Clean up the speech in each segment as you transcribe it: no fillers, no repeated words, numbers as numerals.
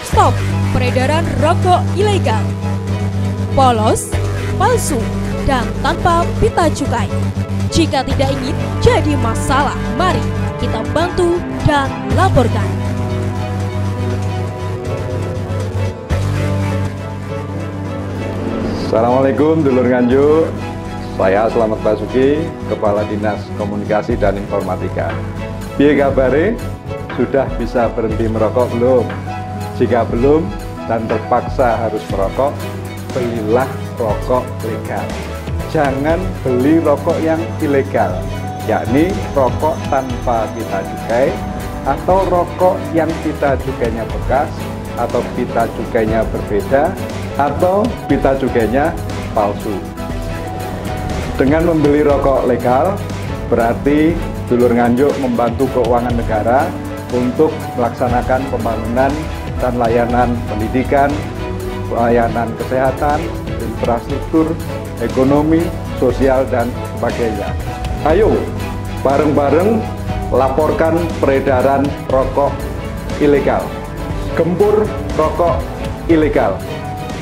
Stop peredaran rokok ilegal, polos, palsu, dan tanpa pita cukai. Jika tidak ingin jadi masalah, mari kita bantu dan laporkan. Assalamualaikum dulur Nganjuk. Saya Slamet Basuki, Kepala Dinas Komunikasi dan Informatika. Piye kabare? Sudah bisa berhenti merokok belum? Jika belum dan terpaksa harus merokok, belilah rokok legal. Jangan beli rokok yang ilegal, yakni rokok tanpa pita cukai atau rokok yang pita cukainya bekas atau pita cukainya berbeda atau pita cukainya palsu. Dengan membeli rokok legal, berarti dulur Nganjuk membantu keuangan negara untuk melaksanakan pembangunan dan layanan pendidikan, layanan kesehatan, infrastruktur, ekonomi, sosial, dan sebagainya. Ayo, bareng-bareng laporkan peredaran rokok ilegal. Gempur rokok ilegal.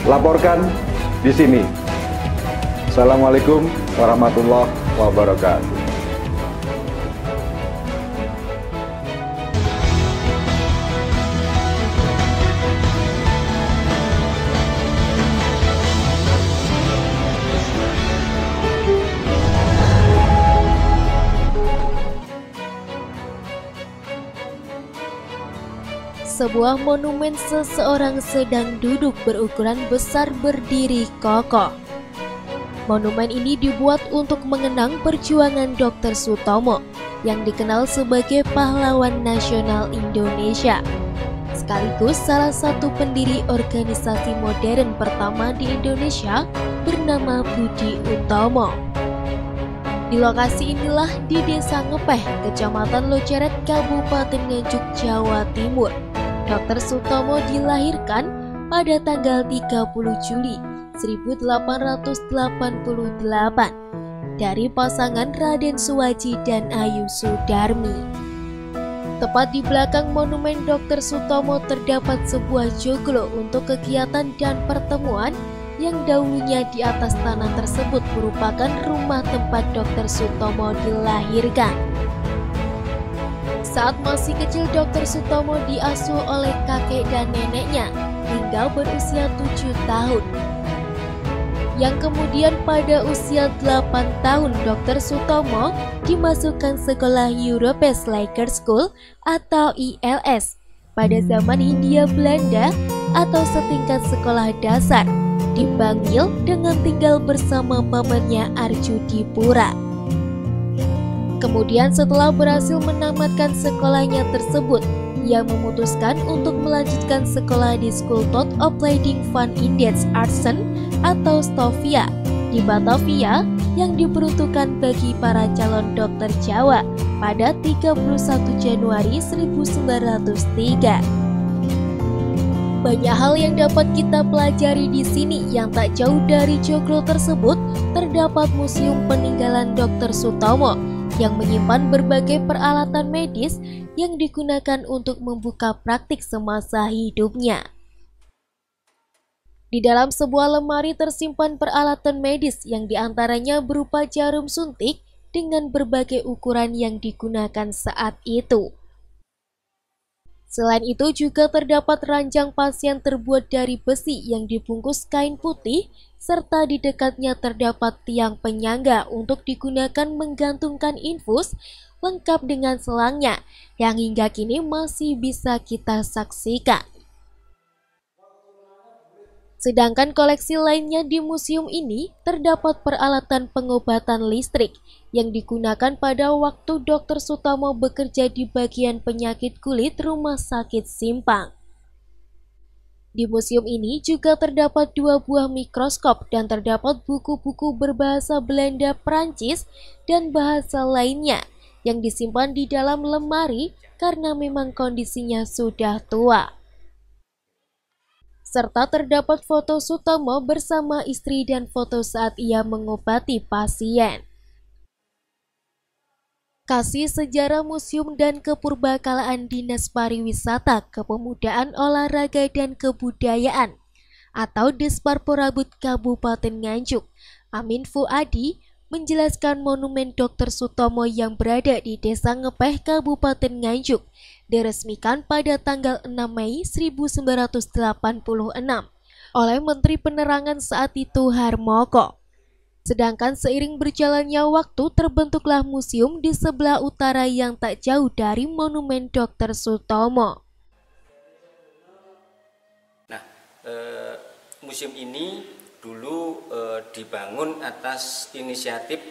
Laporkan di sini. Assalamualaikum warahmatullahi wabarakatuh. Sebuah monumen seseorang sedang duduk berukuran besar berdiri kokoh. Monumen ini dibuat untuk mengenang perjuangan Dr. Sutomo yang dikenal sebagai pahlawan nasional Indonesia, sekaligus salah satu pendiri organisasi modern pertama di Indonesia bernama Budi Utomo. Di lokasi inilah di Desa Ngepeh, Kecamatan Loceret, Kabupaten Nganjuk, Jawa Timur, Dr. Sutomo dilahirkan pada tanggal 30 Juli 1888 dari pasangan Raden Suwaji dan Ayu Sudarmi. Tepat di belakang monumen Dr. Sutomo terdapat sebuah joglo untuk kegiatan dan pertemuan yang dahulunya di atas tanah tersebut merupakan rumah tempat Dr. Sutomo dilahirkan. Saat masih kecil, Dr. Sutomo diasuh oleh kakek dan neneknya hingga berusia 7 tahun. Yang kemudian pada usia 8 tahun Dr. Sutomo dimasukkan sekolah Europees Lager School atau ILS pada zaman Hindia Belanda atau setingkat sekolah dasar di Bangil dengan tinggal bersama pamannya Arjudipura. Kemudian setelah berhasil menamatkan sekolahnya tersebut, ia memutuskan untuk melanjutkan sekolah di School Tot Opleiding van Indisch Artsen atau Stovia di Batavia yang diperuntukkan bagi para calon dokter Jawa pada 31 Januari 1903. Banyak hal yang dapat kita pelajari di sini. Yang tak jauh dari joglo tersebut terdapat Museum Peninggalan Dr. Sutomo yang menyimpan berbagai peralatan medis yang digunakan untuk membuka praktik semasa hidupnya. Di dalam sebuah lemari tersimpan peralatan medis yang diantaranya berupa jarum suntik dengan berbagai ukuran yang digunakan saat itu. Selain itu juga terdapat ranjang pasien terbuat dari besi yang dibungkus kain putih, serta di dekatnya terdapat tiang penyangga untuk digunakan menggantungkan infus, lengkap dengan selangnya, yang hingga kini masih bisa kita saksikan. Sedangkan koleksi lainnya di museum ini terdapat peralatan pengobatan listrik yang digunakan pada waktu Dr. Sutomo bekerja di bagian penyakit kulit Rumah Sakit Simpang. Di museum ini juga terdapat 2 buah mikroskop dan terdapat buku-buku berbahasa Belanda, Prancis, dan bahasa lainnya yang disimpan di dalam lemari karena memang kondisinya sudah tua. Serta terdapat foto Sutomo bersama istri dan foto saat ia mengobati pasien. Kasih Sejarah Museum dan Kepurbakalaan Dinas Pariwisata, Kepemudaan, Olahraga dan Kebudayaan atau Disparporabud Kabupaten Nganjuk, Amin Fuadi, menjelaskan Monumen Dr. Sutomo yang berada di Desa Ngepeh, Kabupaten Nganjuk, diresmikan pada tanggal 6 Mei 1986 oleh Menteri Penerangan saat itu Harmoko. Sedangkan seiring berjalannya waktu terbentuklah museum di sebelah utara yang tak jauh dari Monumen Dr. Sutomo. Nah, museum ini dulu dibangun atas inisiatif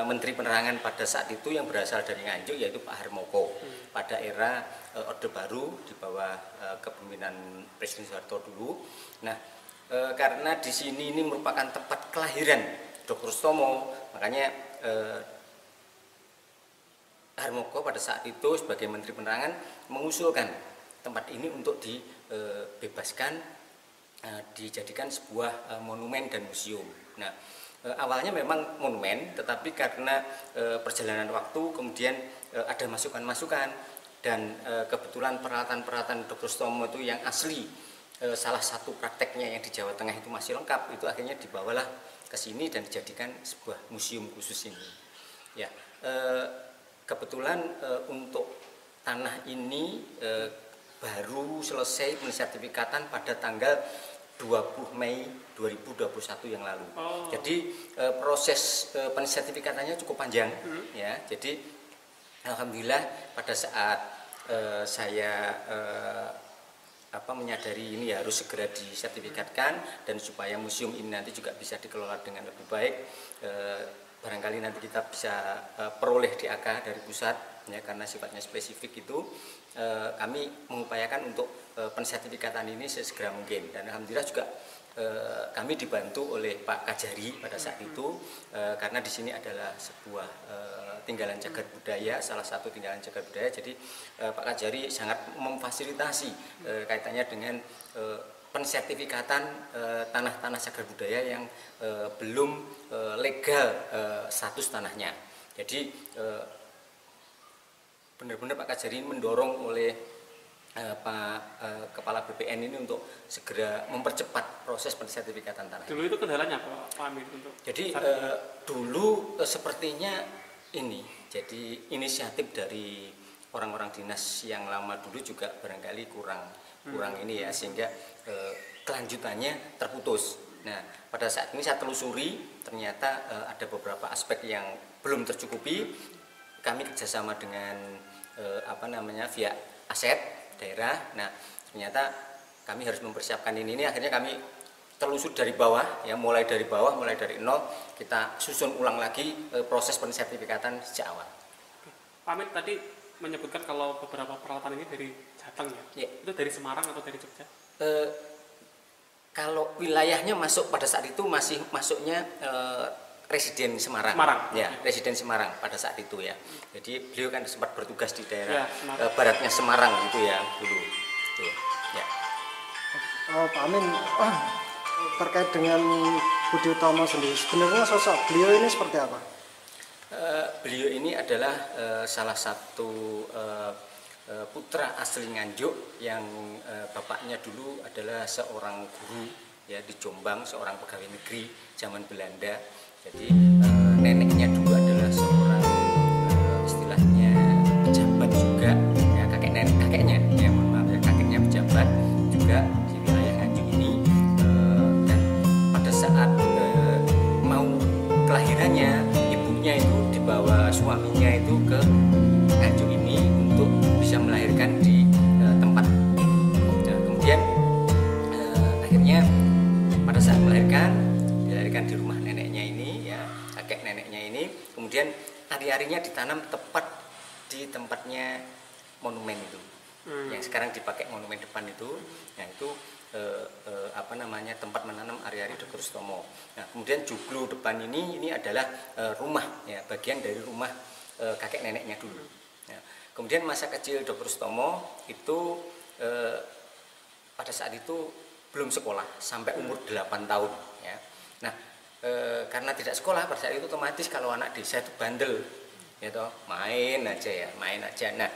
Menteri Penerangan pada saat itu yang berasal dari Nganjuk, yaitu Pak Harmoko, pada era Orde Baru di bawah kepemimpinan Presiden Soeharto dulu. Nah, karena di sini ini merupakan tempat kelahiran Dr. Sutomo, makanya Harmoko pada saat itu sebagai Menteri Penerangan mengusulkan tempat ini untuk dibebaskan, dijadikan sebuah monumen dan museum. Nah, awalnya memang monumen, tetapi karena perjalanan waktu kemudian ada masukan-masukan dan kebetulan peralatan-peralatan Dr. Sutomo itu yang asli, salah satu prakteknya yang di Jawa Tengah itu masih lengkap, itu akhirnya dibawalah ke sini dan dijadikan sebuah museum khusus ini. Ya, kebetulan untuk tanah ini baru selesai pensertifikatan pada tanggal 20 Mei 2021 yang lalu. Jadi proses pensertifikatannya cukup panjang, ya. Jadi alhamdulillah pada saat saya menyadari ini harus segera disertifikatkan dan supaya museum ini nanti juga bisa dikelola dengan lebih baik, barangkali nanti kita bisa peroleh DAK dari pusat, ya, karena sifatnya spesifik itu kami mengupayakan untuk pensertifikatan ini sesegera mungkin, dan alhamdulillah juga kami dibantu oleh Pak Kajari pada saat itu, karena di sini adalah sebuah tinggalan cagar budaya, salah satu tinggalan cagar budaya. Jadi Pak Kajari sangat memfasilitasi kaitannya dengan pensertifikatan tanah-tanah cagar budaya yang belum legal status tanahnya. Jadi benar-benar Pak Kajari mendorong oleh Pak Kepala BPN ini untuk segera mempercepat proses pensertifikatan tanah. Dulu itu kendalanya Pak Amir untuk? Jadi dulu sepertinya ini jadi inisiatif dari orang-orang dinas yang lama dulu juga barangkali kurang ini ya, sehingga kelanjutannya terputus. Nah, pada saat ini saya telusuri ternyata ada beberapa aspek yang belum tercukupi. Kami kerjasama dengan via aset daerah. Nah, ternyata kami harus mempersiapkan ini. Akhirnya kami telusur dari bawah, ya, mulai dari bawah, mulai dari nol, kita susun ulang lagi proses pensertifikatan sejak awal. Pak Amir tadi menyebutkan kalau beberapa peralatan ini dari Jateng, ya? Itu dari Semarang atau dari Jogja? Kalau wilayahnya masuk pada saat itu masih masuknya residen Semarang. Ya, residen Semarang pada saat itu, ya. Jadi beliau kan sempat bertugas di daerah baratnya Semarang gitu ya dulu. Tuh, ya. Pak Amin, terkait dengan Budi Utomo sendiri, sebenarnya sosok beliau ini seperti apa? Beliau ini adalah salah satu putra asli Nganjuk yang bapaknya dulu adalah seorang guru, ya, di Jombang, seorang pegawai negeri zaman Belanda. Jadi neneknya dulu adalah seorang istilahnya pejabat juga, ya, kakeknya pejabat juga di wilayah Nganjuk ini, dan pada saat mau kelahirannya ibunya itu dibawa suaminya itu ke Nganjuk ini untuk bisa melahirkan di tempat ini. Nah, kemudian akhirnya pada saat dilahirkan di rumah neneknya ini, ya, kakek neneknya ini, kemudian ari-arinya ditanam tepat di tempatnya monumen itu, yang sekarang dipakai monumen depan itu. Nah, itu tempat menanam ari-ari Dr. Sutomo. Nah, kemudian joglo depan ini adalah rumah, ya, bagian dari rumah kakek neneknya dulu. Nah, kemudian masa kecil Dr. Sutomo itu pada saat itu belum sekolah sampai umur 8 tahun, ya. Nah, karena tidak sekolah pada saat itu, otomatis kalau anak desa itu bandel, ya toh, main aja ya, main aja. Nah,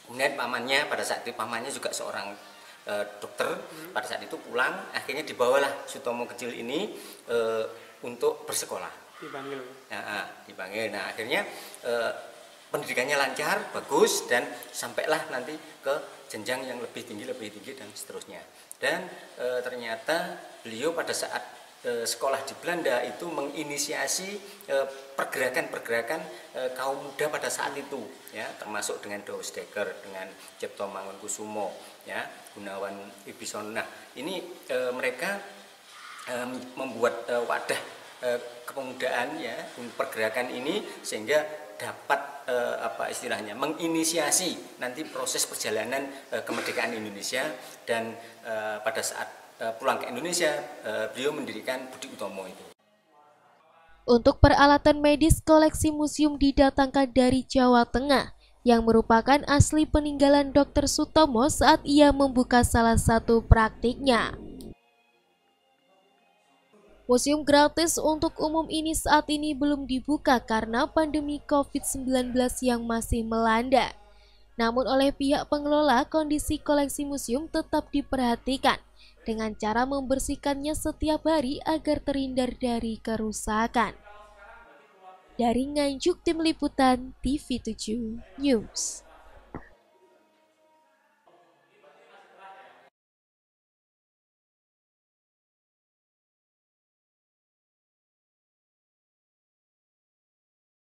kemudian pamannya, pada saat itu pamannya juga seorang dokter. Pada saat itu pulang, akhirnya dibawalah Sutomo kecil ini untuk bersekolah. Dipanggil. Dipanggil. Nah, akhirnya pendidikannya lancar, bagus, dan sampailah nanti ke jenjang yang lebih tinggi dan seterusnya. Dan ternyata beliau pada saat sekolah di Belanda itu menginisiasi pergerakan-pergerakan kaum muda pada saat itu, ya, termasuk dengan Douwe Steger, dengan Cipto Mangunkusumo, ya, Gunawan Wibisana. Nah, ini mereka membuat wadah kepemudaan, ya, pergerakan ini sehingga dapat menginisiasi nanti proses perjalanan kemerdekaan Indonesia. Dan pada saat pulang ke Indonesia, beliau mendirikan Budi Utomo itu. Untuk peralatan medis, koleksi museum didatangkan dari Jawa Tengah yang merupakan asli peninggalan Dr. Sutomo saat ia membuka salah satu praktiknya. Museum gratis untuk umum ini saat ini belum dibuka karena pandemi COVID-19 yang masih melanda. Namun oleh pihak pengelola, kondisi koleksi museum tetap diperhatikan dengan cara membersihkannya setiap hari agar terhindar dari kerusakan. Dari Nganjuk, Tim Liputan TV7 News.